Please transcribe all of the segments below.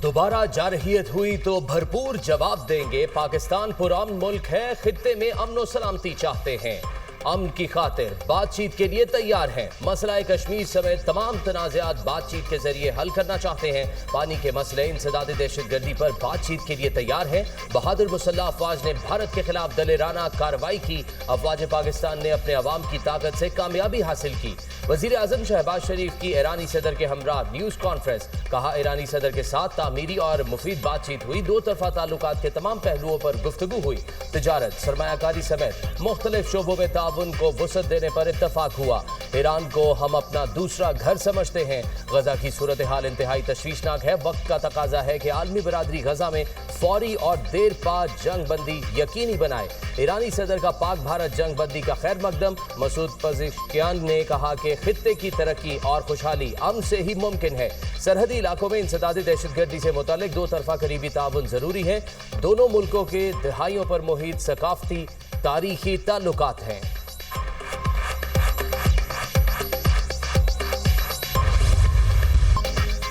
दोबारा जारहियत हुई तो भरपूर जवाब देंगे। पाकिस्तान पुरअमन मुल्क है, खित्ते में अमन व सलामती चाहते हैं, अमन की खातिर बातचीत के लिए तैयार हैं। मसला कश्मीर समेत तमाम तनाज़ात बातचीत के जरिए हल करना चाहते हैं। पानी के मसले, इंसदाद दहशतगर्दी पर बातचीत के लिए तैयार हैं। बहादुर मुसल्लह अफवाज ने भारत के खिलाफ दलेराना कार्रवाई की। अफवाज पाकिस्तान ने अपने अवाम की ताकत से कामयाबी हासिल की। वज़ीर आज़म शहबाज शरीफ की ईरानी सदर के हमरा न्यूज़ कॉन्फ्रेंस। कहा, ईरानी सदर के साथ तामीरी और मुफीद बातचीत हुई। दो तरफा ताल्लुकात के तमाम पहलुओं पर गुफ्तगू हुई। तिजारत, सरमायाकारी समेत मुख्तलिफ शोबों में ताउन को वुसअत देने पर इत्तफाक हुआ। ईरान को हम अपना दूसरा घर समझते हैं। गजा की सूरत हाल इंतहाई तशवीशनाक है। वक्त का तकाजा है कि आलमी बरादरी गजा में फौरी और देर पा जंग बंदी यकीनी बनाए। ईरानी सदर का पाक भारत जंग बंदी का खैर मकदम। मसूद पज़ेश्कियान ने कहा कि खित्ते की तरक्की और खुशहाली अमन से ही मुमकिन है। सरहदी इलाकों में इंसदादी दहशतगर्दी से मुतालिक दो तरफा करीबी ताउन जरूरी है। दोनों मुल्कों के दहाइयों पर मुहित सकाफती तारीखी ताल्लुकात हैं।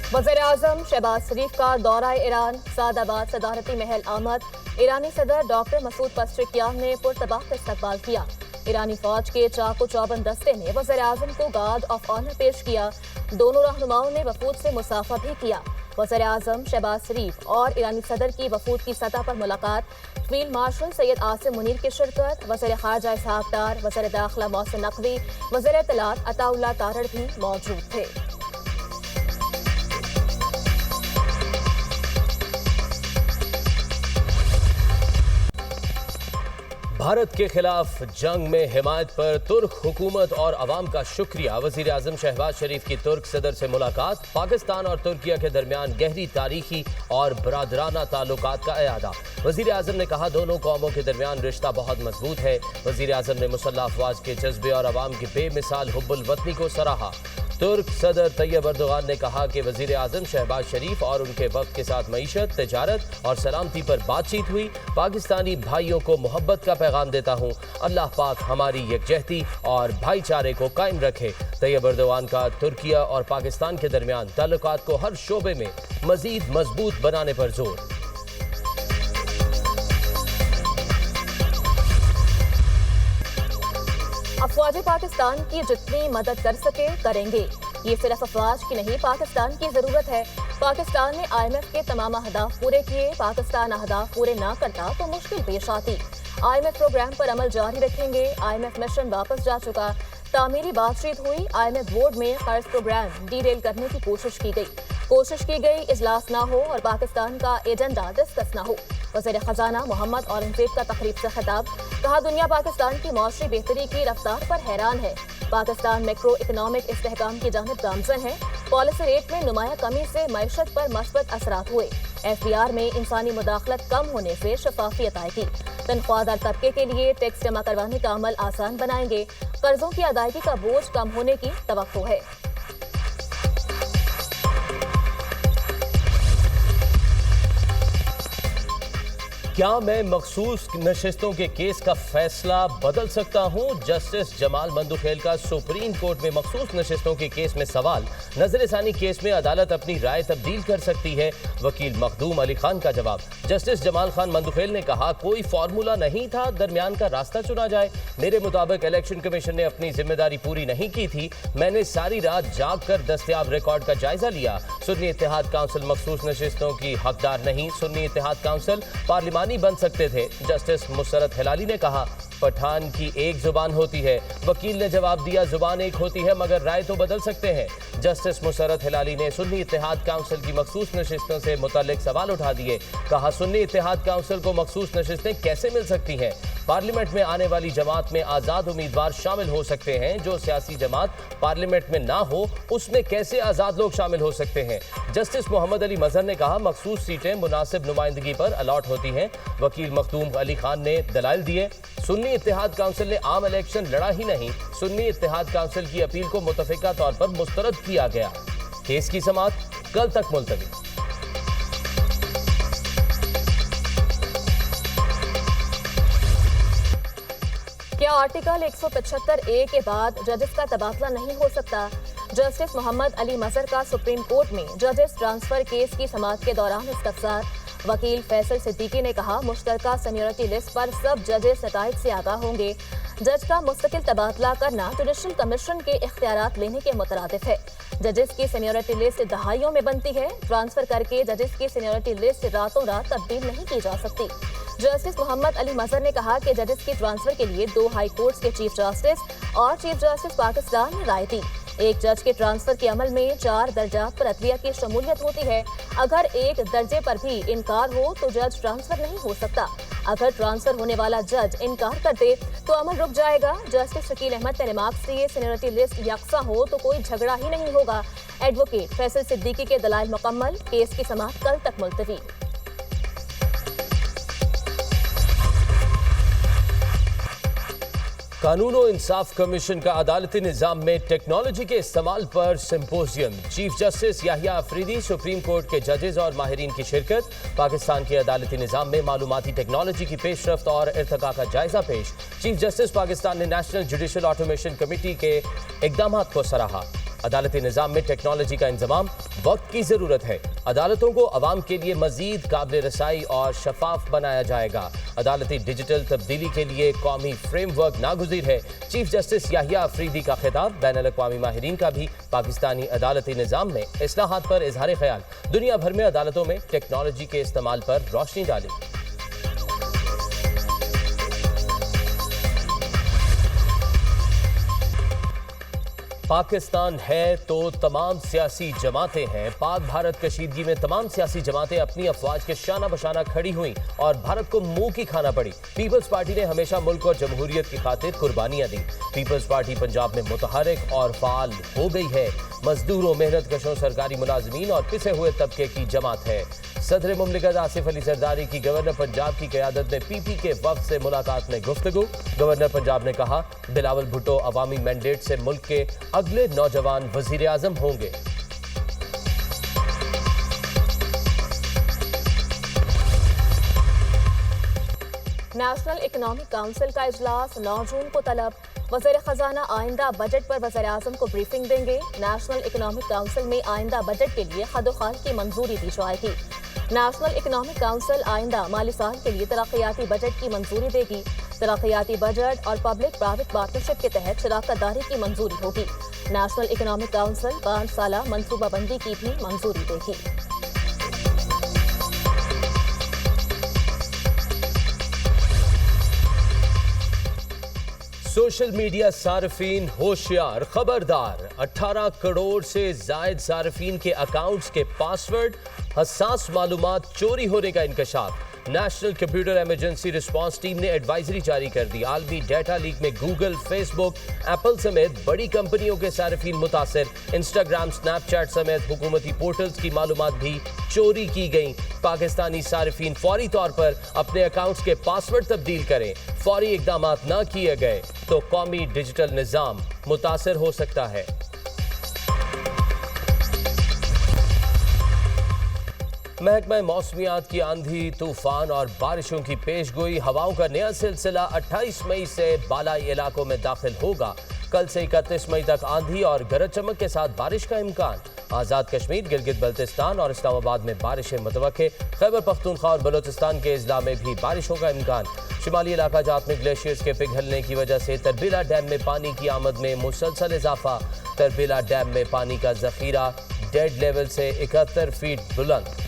वज़ीर-ए-आज़म शहबाज शरीफ का दौरा ईरान। सादाबाद सदारती महल आमद। ईरानी सदर डॉक्टर मसूद पज़ेश्कियान ने पुरतबाक इस्तकबाल किया। ईरानी फौज के चाको चौबंद दस्ते ने वज़ीर-ए-आज़म को गार्ड ऑफ ऑनर पेश किया। दोनों रहनुमाओं ने वफूद से मुसाफा भी किया। वज़ीर-ए-आज़म शहबाज शरीफ और ईरानी सदर की वफूद की सतह पर मुलाकात। फील्ड मार्शल सैयद आसिम मुनीर की शिरकत। वज़ीर ख़ारजा इसहाक डार, वज़ीर दाखिला मोहसिन नकवी, वज़ीर इत्तलात अताउल्लाह तारड़ भी मौजूद थे। भारत के खिलाफ जंग में हिमायत पर तुर्क हुकूमत और अवाम का शुक्रिया। वज़ीर आज़म शहबाज शरीफ की तुर्क सदर से मुलाकात। पाकिस्तान और तुर्किया के दरमियान गहरी तारीखी और बरादराना ताल्लुकात का इयादा। वज़ीर आज़म ने कहा, दोनों कौमों के दरमियान रिश्ता बहुत मजबूत है। वज़ीर आज़म ने मुसल्लह अफवाज के जज्बे और अवाम की बेमिसाल हुब्बुल वतनी को सराहा। तुर्क सदर तैयब अर्दोगान ने कहा कि वज़ीर आज़म शहबाज शरीफ और उनके वक्त के साथ मईशत, तिजारत और सलामती पर बातचीत हुई। पाकिस्तानी भाइयों को मोहब्बत का पैगाम देता हूँ। अल्लाह पाक हमारी यकजहती और भाईचारे को कायम रखे। तैयब अर्दोगान का तुर्किया और पाकिस्तान के दरमियान ताल्लुकात को हर शोबे में मजीद मजबूत बनाने पर जोर। अफवाज पाकिस्तान की जितनी मदद कर सके करेंगे। ये सिर्फ अफवाज की नहीं, पाकिस्तान की ज़रूरत है। पाकिस्तान ने IMF के तमाम अहदाफ पूरे किए। पाकिस्तान अहदाफ पूरे ना करता तो मुश्किल पेश आती। IMF प्रोग्राम पर अमल जारी रखेंगे। IMF मिशन वापस जा चुका। तामीरी बातचीत हुई। IMF बोर्ड में कर्ज प्रोग्राम डीरेल करने की कोशिश की गई इजलास ना हो और पाकिस्तान का एजेंडा डिस्कस ना हो। वज़ीर खजाना मोहम्मद औरंगजेब का तकरीब से खिताब। कहा, दुनिया पाकिस्तान की मौसरी बेहतरी की रफ्तार पर हैरान है। पाकिस्तान मैक्रो इकनॉमिक इस्तेहकाम की जानिब गामजन है। पॉलिसी रेट में नुमाया कमी से मईशत पर मस्बत असरात हुए। FBR में इंसानी मुदाखलत कम होने से शफाफियत आएगी। तनख्वाहदार तबके के लिए टैक्स जमा करवाने का अमल आसान बनाएंगे। कर्जों की अदायगी का बोझ कम होने की तवक्को है। क्या मैं मखसूस नशिस्तों के केस का फैसला बदल सकता हूं? जस्टिस जमाल मंदुखेल का सुप्रीम कोर्ट में मखसूस नशिस्तों के केस में सवाल। नजरसानी केस में अदालत अपनी राय तब्दील कर सकती है। वकील मखदूम अली खान का जवाब। जस्टिस जमाल खान मंदुखेल ने कहा, कोई फार्मूला नहीं था, दरमियान का रास्ता चुना जाए। मेरे मुताबिक इलेक्शन कमीशन ने अपनी जिम्मेदारी पूरी नहीं की थी। मैंने सारी रात जाग कर दस्तयाब रिकॉर्ड का जायजा लिया। सुन्नी इत्तेहाद काउंसिल मखसूस नशिस्तों की हकदार नहीं। सुन्नी इत्तेहाद काउंसिल पार्लिमानी बन सकते थे। जस्टिस मुसरत हिलाली ने कहा, पठान की एक जुबान होती है। वकील ने जवाब दिया, जुबान एक होती है मगर राय तो बदल सकते हैं। जस्टिस मुसरत हिलाली ने सुन्नी इत्तेहाद काउंसिल की मखसूस नशिस्तों से मुताल्लिक सवाल उठा दिए। कहा, सुन्नी इत्तेहाद काउंसिल को मखसूस नशिस्तें कैसे मिल सकती हैं? पार्लियामेंट में आने वाली जमात में आज़ाद उम्मीदवार शामिल हो सकते हैं। जो सियासी जमात पार्लियामेंट में ना हो उसमें कैसे आज़ाद लोग शामिल हो सकते हैं? जस्टिस मोहम्मद अली मजहर ने कहा, मखसूस सीटें मुनासिब नुमाइंदगी पर अलॉट होती हैं। वकील मखदूम अली खान ने दलाइल दिए। सुन्नी इत्तेहाद काउंसिल ने आम इलेक्शन लड़ा ही नहीं। सुन्नी इत्तेहाद काउंसिल की अपील को मुतफिका तौर पर मुस्तरद किया गया। केस की समाअत कल तक मुलतवी। क्या आर्टिकल 175A के बाद जजेस का तबादला नहीं हो सकता? जस्टिस मोहम्मद अली मजहर का सुप्रीम कोर्ट में जजेस ट्रांसफर केस की समाअत के दौरान इस्तफसार। वकील फैसल सिद्दीकी ने कहा, मुश्तरका सीनियरिटी लिस्ट पर सब जजेस नताइज से आगाह होंगे। जज का मुस्तकिल तबादला करना जुडिशल कमीशन के इख्तियारात लेने के मुतरादिफ है। जजेस की सीनियरिटी लिस्ट दहाइयों में बनती है। ट्रांसफर करके जजेस की सीनियरिटी लिस्ट रातों रात तब्दील नहीं की जा सकती। जस्टिस मोहम्मद अली मजहर ने कहा कि जजेस की ट्रांसफर के लिए 2 हाई कोर्ट्स के चीफ जस्टिस और चीफ जस्टिस पाकिस्तान ने राय दी। एक जज के ट्रांसफर के अमल में 4 दर्जा प्रक्रिया की शमूलियत होती है। अगर एक दर्जे पर भी इनकार हो तो जज ट्रांसफर नहीं हो सकता। अगर ट्रांसफर होने वाला जज इनकार कर दे तो अमल रुक जाएगा। जस्टिस शकील अहमद ने रिमार्क्स दिए, सीनियरिटी लिस्ट यकसा हो तो कोई झगड़ा ही नहीं होगा। एडवोकेट फैसल सिद्दीकी के दलाइल मुकम्मल, केस की समाअत कल तक मुलतवी। कानून और इंसाफ कमीशन का अदालती निज़ाम में टेक्नोलॉजी के इस्तेमाल पर symposium. Chief justice Yahya Afridi, supreme court के जजेस और माहिरीन की शिरकत। पाकिस्तान के अदालती निज़ाम में मालूमाती टेक्नोलॉजी की पेशरफ्त और इर्तका का जायजा पेश। चीफ जस्टिस पाकिस्तान ने नेशनल जुडिशल ऑटोमेशन कमेटी के इक़दामात को सराहा। अदालती निज़ाम में टेक्नोलॉजी का इंजमाम वक्त की ज़रूरत है। अदालतों को अवाम के लिए मज़ीद काबिल रसाई और शफाफ बनाया जाएगा। अदालती डिजिटल तब्दीली के लिए कौमी फ्रेमवर्क नागुज़ीर है। चीफ जस्टिस याहिया अफरीदी का खिताब। बैनुल-अक़वामी माहिरीन का भी पाकिस्तानी अदालती निज़ाम में इस्लाहात पर इजहार ख्याल। दुनिया भर में अदालतों में टेक्नोलॉजी के इस्तेमाल पर रोशनी डाली। पाकिस्तान है तो तमाम सियासी जमातें हैं। पाक भारत कशीदगी में तमाम सियासी जमातें अपनी अफवाज के शाना बशाना खड़ी हुई और भारत को मुंह की खाना पड़ी। पीपल्स पार्टी ने हमेशा मुल्क और जमहूरियत की खातिर कुर्बानियां दी। पीपल्स पार्टी पंजाब में मुतहरिक और फाल हो गई है। मजदूरों, मेहनत कशों, सरकारी मुलाजमीन और पिसे हुए तबके की जमात है। सदर मुमलिकत आसिफ अली जरदारी की गवर्नर पंजाब की क़यादत में पीपी के वफ्द से मुलाकात में गुफ्तगू। गवर्नर पंजाब ने कहा, बिलावल भुट्टो अवामी मैंडेट से मुल्क के अगले नौजवान वजीर आजम होंगे। नेशनल इकोनॉमिक काउंसिल का इजलास 9 जून को तलब। वज़ीर खजाना आइंदा बजट पर वज़ीर आज़म को ब्रीफिंग देंगे। नेशनल इकोनॉमिक काउंसिल में आइंदा बजट के लिए खदोखाल की मंजूरी दी जाएगी। नेशनल इकोनॉमिक काउंसिल आइंदा माली साल के लिए तरक्याती बजट की मंजूरी देगी। तरक्याती बजट और पब्लिक प्राइवेट पार्टनरशिप के तहत शराकत दारी की मंजूरी होगी। नेशनल इकोनॉमिक काउंसिल 5 साला मनसूबाबंदी की भी मंजूरी देगी। सोशल मीडिया सार्फिन होशियार, खबरदार। 18 करोड़ से जायद सार्फिन के अकाउंट्स के पासवर्ड, हसास मालूमात चोरी होने का इंकशाफ। National computer emergency response team ने एडवाइजरी जारी कर दी। आलमी डेटा लीक में गूगल, फेसबुक, एप्पल समेत बड़ी कंपनियों के सार्फिन मुतासिर। इंस्टाग्राम, स्नैपचैट समेत हुकूमती पोर्टल्स की मालूमात भी चोरी की गई। पाकिस्तानी सार्फिन फौरी तौर पर अपने अकाउंट्स के पासवर्ड तब्दील करें। फौरी इकदामात न किए गए तो कौमी डिजिटल निज़ाम मुतासिर हो सकता है। महकमा मौसमियात की आंधी, तूफान और बारिशों की पेशगोई। हवाओं का नया सिलसिला 28 मई से बालाई इलाकों में दाखिल होगा। कल से 31 मई तक आंधी और गरज चमक के साथ बारिश का इम्कान। आज़ाद कश्मीर, गिलगित बल्तिस्तान और इस्लामाबाद में बारिशें मुतवक्के। खैबर पख्तूनख्वा और बलोचिस्तान के अजला में भी बारिशों का इम्कान। शिमाली इलाका जात में ग्लेशियर्स के पिघलने की वजह से तरबीला डैम में पानी की आमद में मुसलसल इजाफा। तरबीला डैम में पानी का जखीरा डेड लेवल से 71 फीट बुलंद।